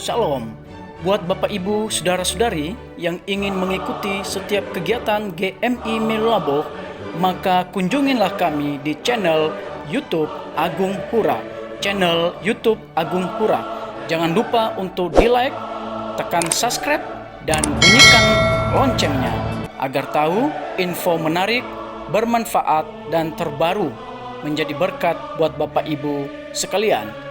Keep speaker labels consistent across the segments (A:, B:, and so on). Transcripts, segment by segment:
A: Shalom. Buat Bapak Ibu Saudara-saudari yang ingin mengikuti setiap kegiatan GMI Melulabo, maka kunjungilah kami di channel YouTube Agung Pura. Channel YouTube Agung Pura. Jangan lupa untuk di-like, tekan subscribe, dan bunyikan loncengnya agar tahu info menarik, bermanfaat, dan terbaru menjadi berkat buat Bapak Ibu sekalian.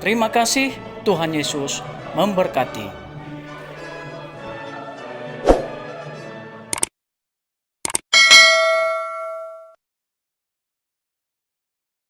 A: Terima kasih, Tuhan Yesus memberkati.